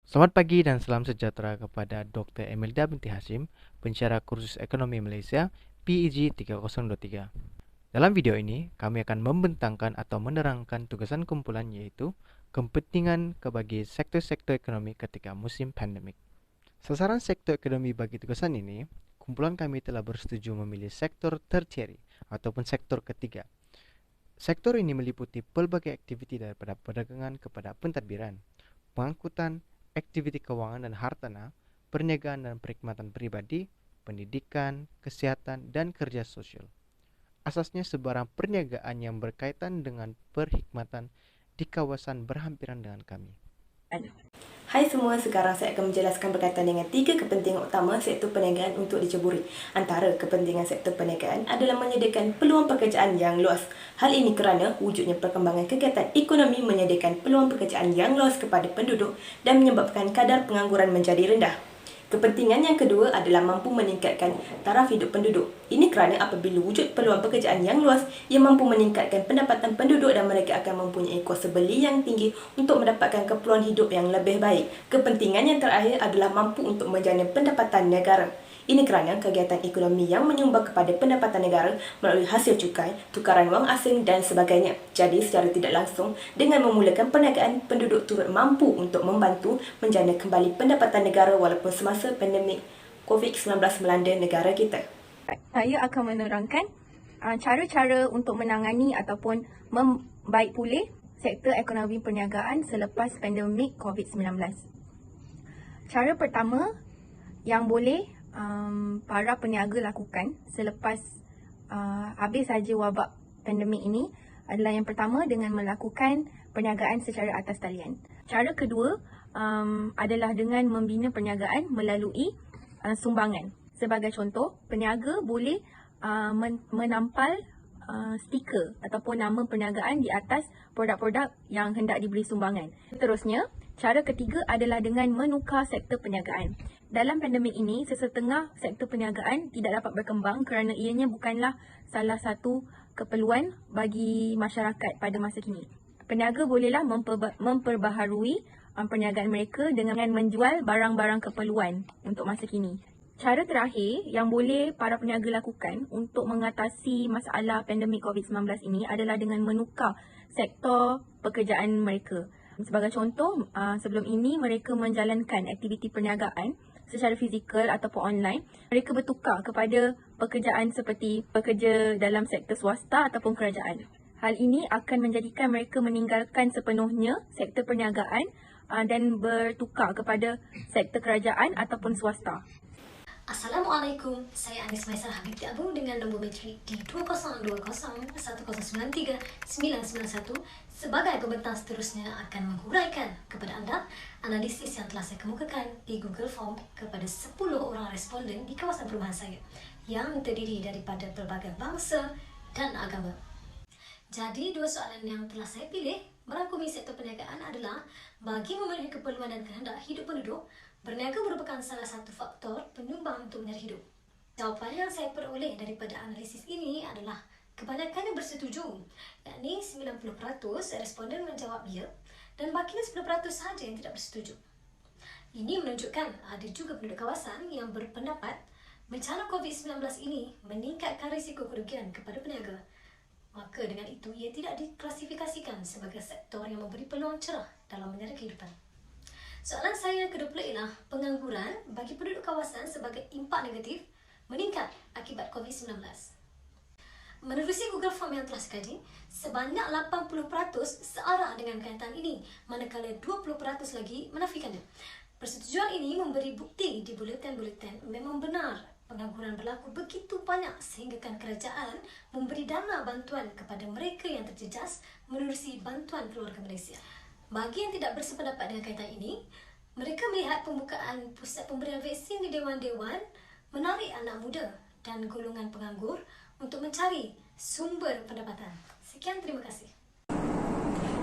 Selamat pagi dan salam sejahtera kepada Dr. Emilda binti Hashim, pensyarah kursus ekonomi Malaysia PEG 3023. Dalam video ini, kami akan membentangkan atau menerangkan tugasan kumpulan yaitu kepentingan bagi sektor-sektor ekonomi ketika musim pandemik. Sasaran sektor ekonomi bagi tugasan ini, kumpulan kami telah bersetuju memilih sektor tertiary ataupun sektor ketiga. Sektor ini meliputi pelbagai aktiviti daripada perdagangan kepada pentadbiran, pengangkutan, aktiviti keuangan dan hartanah, perniagaan dan perkhidmatan pribadi, pendidikan, kesihatan, dan kerja sosial. Asasnya sebarang perniagaan yang berkaitan dengan perkhidmatan di kawasan berhampiran dengan kami. Hai semua, sekarang saya akan menjelaskan berkaitan dengan 3 kepentingan utama sektor perniagaan untuk diceburi. Antara kepentingan sektor perniagaan adalah menyediakan peluang pekerjaan yang luas. Hal ini kerana wujudnya perkembangan kegiatan ekonomi menyediakan peluang pekerjaan yang luas kepada penduduk dan menyebabkan kadar pengangguran menjadi rendah. Kepentingan yang kedua adalah mampu meningkatkan taraf hidup penduduk. Ini kerana apabila wujud peluang pekerjaan yang luas, ia mampu meningkatkan pendapatan penduduk dan mereka akan mempunyai kuasa beli yang tinggi untuk mendapatkan keperluan hidup yang lebih baik. Kepentingan yang terakhir adalah mampu untuk menjana pendapatan negara. Ini kerana kegiatan ekonomi yang menyumbang kepada pendapatan negara melalui hasil cukai, tukaran wang asing dan sebagainya. Jadi secara tidak langsung, dengan memulakan perniagaan, penduduk turut mampu untuk membantu menjana kembali pendapatan negara walaupun semasa pandemik COVID-19 melanda negara kita. Saya akan menerangkan cara-cara untuk menangani ataupun membaik pulih sektor ekonomi perniagaan selepas pandemik COVID-19. Cara pertama yang boleh para peniaga lakukan selepas habis saja wabak pandemik ini adalah yang pertama dengan melakukan perniagaan secara atas talian. Cara kedua adalah dengan membina perniagaan melalui sumbangan. Sebagai contoh, peniaga boleh menampal stiker ataupun nama perniagaan di atas produk-produk yang hendak diberi sumbangan. Seterusnya, cara ketiga adalah dengan menukar sektor perniagaan. Dalam pandemik ini, sesetengah sektor perniagaan tidak dapat berkembang kerana ianya bukanlah salah satu keperluan bagi masyarakat pada masa kini. Peniaga bolehlah memperbaharui perniagaan mereka dengan menjual barang-barang keperluan untuk masa kini. Cara terakhir yang boleh para peniaga lakukan untuk mengatasi masalah pandemik COVID-19 ini adalah dengan menukar sektor pekerjaan mereka. Sebagai contoh, sebelum ini mereka menjalankan aktiviti perniagaan secara fizikal ataupun online. Mereka bertukar kepada pekerjaan seperti pekerja dalam sektor swasta ataupun kerajaan. Hal ini akan menjadikan mereka meninggalkan sepenuhnya sektor perniagaan dan bertukar kepada sektor kerajaan ataupun swasta. Assalamualaikum, saya Anis Maisal Habibti Abu dengan nombor metrik di 202010939991 sebagai pembentang seterusnya akan menghuraikan kepada anda analisis yang telah saya kemukakan di Google Form kepada 10 orang responden di kawasan perumahan saya yang terdiri daripada pelbagai bangsa dan agama. Jadi, 2 soalan yang telah saya pilih merangkumi sektor perniagaan adalah bagi memenuhi keperluan dan kehendak hidup penduduk, berniaga merupakan salah satu faktor penyumbang untuk menyara hidup. Jawapan yang saya peroleh daripada analisis ini adalah kebanyakannya bersetuju, yakni 90% responden menjawab ya dan bakinya 10% sahaja yang tidak bersetuju. Ini menunjukkan ada juga penduduk kawasan yang berpendapat bencana COVID-19 ini meningkatkan risiko kerugian kepada peniaga. Maka dengan itu, ia tidak diklasifikasikan sebagai sektor yang memberi peluang cerah dalam menyara kehidupan. Soalan saya yang kedua pula ialah pengangguran bagi penduduk kawasan sebagai impak negatif meningkat akibat COVID-19. Menerusi Google Form yang telah saya kaji, sebanyak 80% searah dengan kenyataan ini, manakala 20% lagi menafikannya. Persetujuan ini memberi bukti di buletin-buletin memang benar pengangguran berlaku begitu banyak sehinggakan kerajaan memberi dana bantuan kepada mereka yang terjejas menerusi bantuan keluarga Malaysia. Bagi yang tidak bersependapat dengan kaitan ini, mereka melihat pembukaan pusat pemberian vaksin di dewan-dewan menarik anak muda dan golongan penganggur untuk mencari sumber pendapatan. Sekian, terima kasih.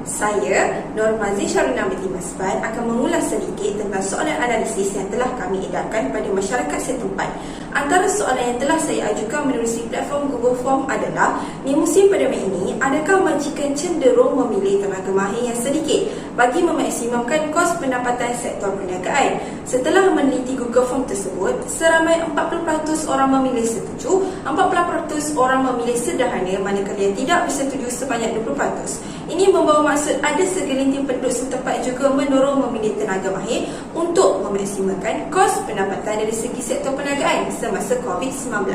Saya, Nur Mazi Syaruna binti Masban, akan mengulas sedikit tentang soalan analisis yang telah kami edarkan pada masyarakat setempat. Antara soalan yang telah saya ajukan menerusi platform Google Form adalah, di musim pandemik ini, adakah majikan cenderung memilih tenaga mahir yang sedikit bagi memaksimumkan kos pendapatan sektor perniagaan? Setelah meneliti Google Form tersebut, seramai 40% orang memilih setuju, 40% orang memilih sederhana, manakala yang tidak bersetuju sebanyak 20%. Ini membawa maksud ada segelintir penduduk setempat juga mendorong memilih tenaga mahir untuk memaksimalkan kos pendapatan dari segi sektor perniagaan semasa COVID-19.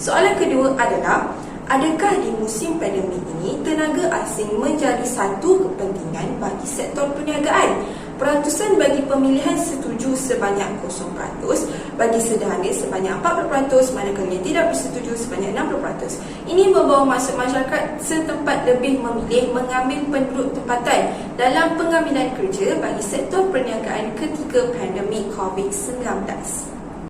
Soalan kedua adalah, adakah di musim pandemik ini tenaga asing menjadi satu kepentingan bagi sektor perniagaan? Peratusan bagi pemilihan setuju sebanyak 0%, bagi sederhana sebanyak 40%, manakala yang tidak bersetuju sebanyak 60%. Ini membawa maksud masyarakat setempat lebih memilih mengambil penduduk tempatan dalam pengambilan kerja bagi sektor perniagaan ketika pandemik COVID-19.